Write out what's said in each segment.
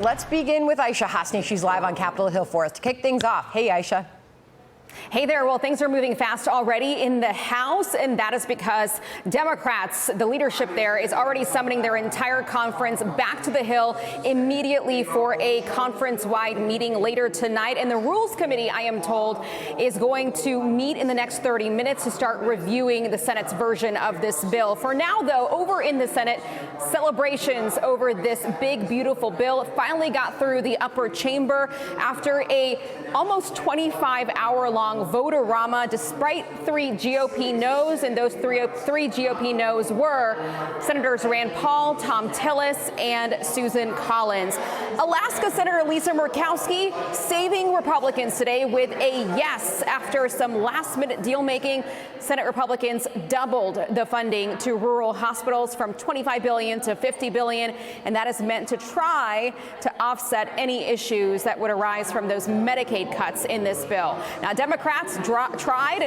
Let's begin with Aisha Hasni. She's live on Capitol Hill for us to kick things off. Hey, Aisha. Hey there. Well, things are moving fast already in the House, and that is because Democrats, the leadership there, is already summoning their entire conference back to the Hill immediately for a conference-wide meeting later tonight. And the Rules Committee, I am told, is going to meet in the next 30 minutes to start reviewing the Senate's version of this bill. For now, though, over in the Senate, celebrations over this big, beautiful bill finally got through the upper chamber after a almost 25-hour-long vote-a-rama, despite 3 GOP no's, and those three GOP no's were Senators Rand Paul, Thom Tillis, and Susan Collins. Alaska Senator Lisa Murkowski saving Republicans today with a yes after some last-minute deal-making. Senate Republicans doubled the funding to rural hospitals from $25 billion to $50 billion, and that is meant to try to offset any issues that would arise from those Medicaid cuts in this bill. Now, Democrats tried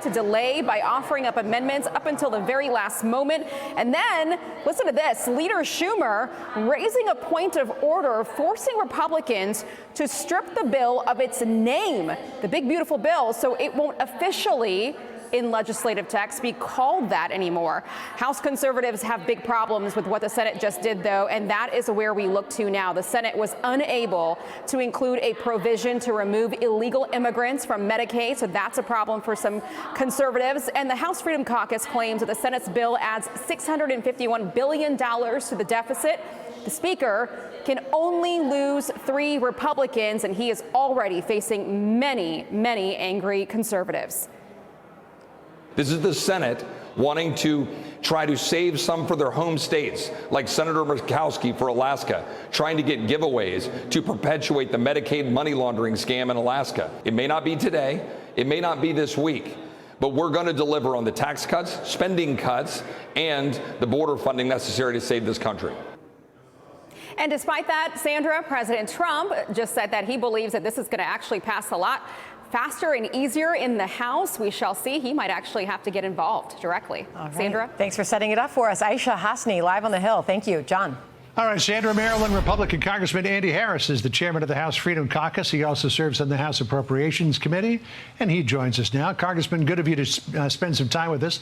to delay by offering up amendments up until the very last moment. And then, listen to this, Leader Schumer raising a point of order, forcing Republicans to strip the bill of its name, the big, beautiful bill, so it won't officially, in legislative text, be called that anymore. House conservatives have big problems with what the Senate just did, though, and that is where we look to now. The Senate was unable to include a provision to remove illegal immigrants from Medicaid, so that's a problem for some conservatives. And the House Freedom Caucus claims that the Senate's bill adds $651 billion to the deficit. The Speaker can only lose 3 Republicans, and he is already facing many, many angry conservatives. This is the Senate wanting to try to save some for their home states, like Senator Murkowski for Alaska, trying to get giveaways to perpetuate the Medicaid money laundering scam in Alaska. It may not be today, it may not be this week, but we're going to deliver on the tax cuts, spending cuts, and the border funding necessary to save this country. And despite that, Sandra, President Trump just said that he believes that this is going to actually pass a lot faster and easier in the House. We shall see. He might actually have to get involved directly. All right. Sandra? Thanks for setting it up for us. Aisha Hasni, live on the Hill. Thank you. John. All right, Sandra, Maryland Republican Congressman Andy Harris is the chairman of the House Freedom Caucus. He also serves on the House Appropriations Committee, and he joins us now. Congressman, good of you to spend some time with us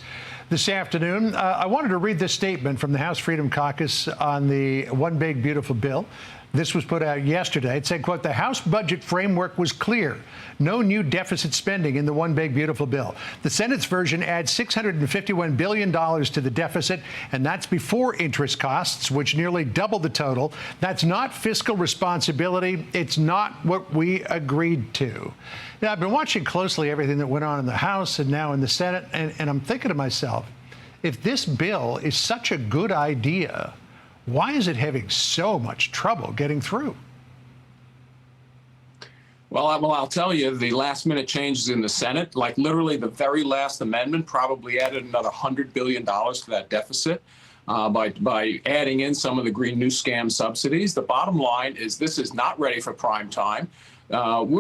this afternoon. I wanted to read this statement from the House Freedom Caucus on the One Big Beautiful Bill. This was put out yesterday. It said, quote, the House budget framework was clear. No new deficit spending in the One Big Beautiful Bill. The Senate's version adds $651 billion to the deficit, and that's before interest costs, which nearly double the total. That's not fiscal responsibility. It's not what we agreed to. Now, I've been watching closely everything that went on in the House and now in the Senate, and I'm thinking to myself, if this bill is such a good idea, why is it having so much trouble getting through? Well, I'll tell you, the last-minute changes in the Senate, like literally the very last amendment, probably added another $100 billion to that deficit by adding in some of the Green New Scam subsidies. The bottom line is this is not ready for prime time.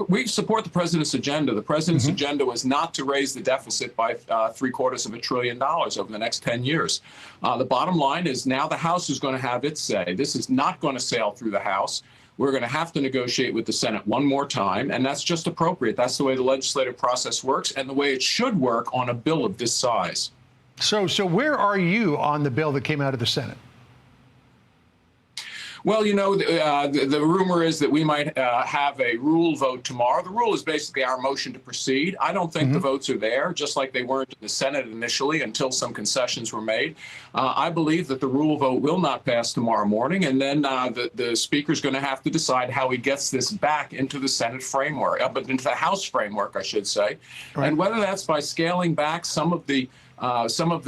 We support the president's agenda. The president's agenda was not to raise the deficit by $750 billion over the next 10 years. The bottom line is now the House is going to have its say. This is not going to sail through the House. We're going to have to negotiate with the Senate one more time, and that's just appropriate. That's the way the legislative process works and the way it should work on a bill of this size. So where are you on the bill that came out of the Senate? Well, you know, the rumor is that we might have a rule vote tomorrow. The rule is basically our motion to proceed. I don't think the votes are there, just like they weren't in the Senate initially until some concessions were made. I believe that the rule vote will not pass tomorrow morning, and then the Speaker's going to have to decide how he gets this back into the Senate framework, but into the House framework, I should say, right. And whether that's by scaling back some of the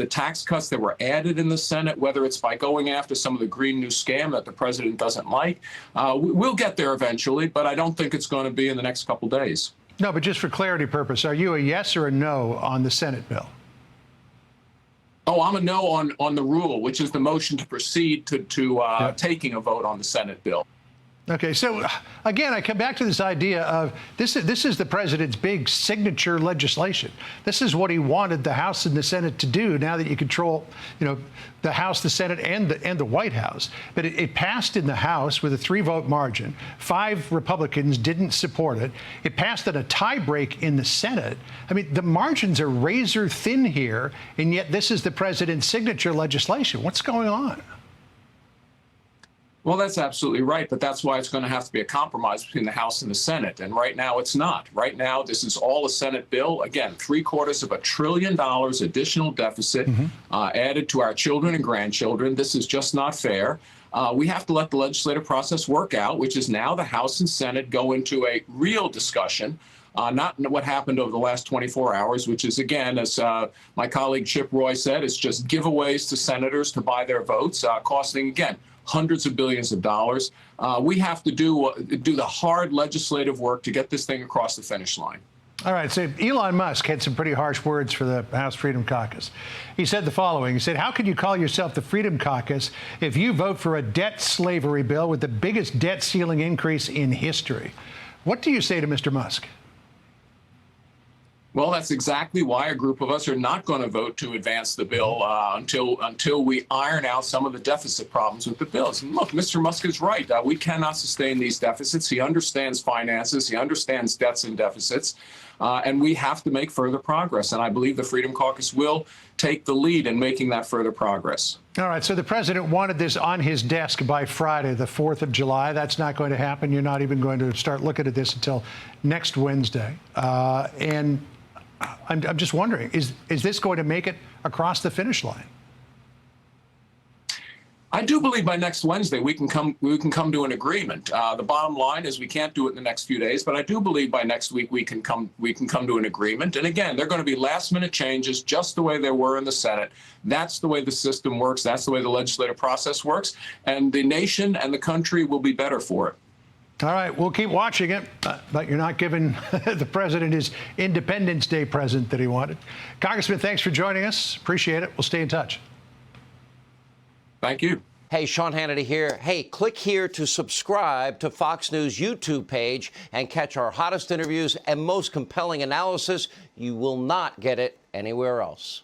tax cuts that were added in the Senate, whether it's by going after some of the Green New Scam that the president doesn't like. We'll get there eventually, but I don't think it's going to be in the next couple days. No, but just for clarity purpose, are you a yes or a no on the Senate bill? Oh, I'm a no on the rule, which is the motion to proceed to taking a vote on the Senate bill. Okay, so again, I come back to this idea of this is the president's big signature legislation. This is what he wanted the House and the Senate to do now that you control, the House, the Senate, and the White House. But it passed in the House with a 3-vote margin. 5 Republicans didn't support it. It passed at a tie break in the Senate. I mean, the margins are razor thin here, and yet this is the president's signature legislation. What's going on? Well, that's absolutely right, but that's why it's going to have to be a compromise between the House and the Senate. And right now, it's not. Right now, this is all a Senate bill. Again, $750 billion additional deficit added to our children and grandchildren. This is just not fair. We have to let the legislative process work out, which is now the House and Senate go into a real discussion. Not what happened over the last 24 hours, which is, again, as my colleague Chip Roy said, it's just giveaways to senators to buy their votes, costing, again, hundreds of billions of dollars. We have to do the hard legislative work to get this thing across the finish line. All right, so Elon Musk had some pretty harsh words for the House Freedom Caucus. He said the following. He said, "How could you call yourself the Freedom Caucus if you vote for a debt slavery bill with the biggest debt ceiling increase in history?" What do you say to Mr. Musk? Well, that's exactly why a group of us are not going to vote to advance the bill until we iron out some of the deficit problems with the bills. And look, Mr. Musk is right. We cannot sustain these deficits. He understands finances. He understands debts and deficits. And we have to make further progress. And I believe the Freedom Caucus will take the lead in making that further progress. All right. So the president wanted this on his desk by Friday, the 4th of July. That's not going to happen. You're not even going to start looking at this until next Wednesday. And I'm just wondering, is this going to make it across the finish line? I do believe by next Wednesday we can come to an agreement. The bottom line is we can't do it in the next few days, but I do believe by next week we can come to an agreement. And again, they're going to be last-minute changes, just the way there were in the Senate. That's the way the system works. That's the way the legislative process works, and the nation and the country will be better for it. All right, we'll keep watching it, but you're not giving the president his Independence Day present that he wanted. Congressman, thanks for joining us. Appreciate it. We'll stay in touch. Thank you. Hey, Sean Hannity here. Hey, click here to subscribe to Fox News YouTube page and catch our hottest interviews and most compelling analysis. You will not get it anywhere else.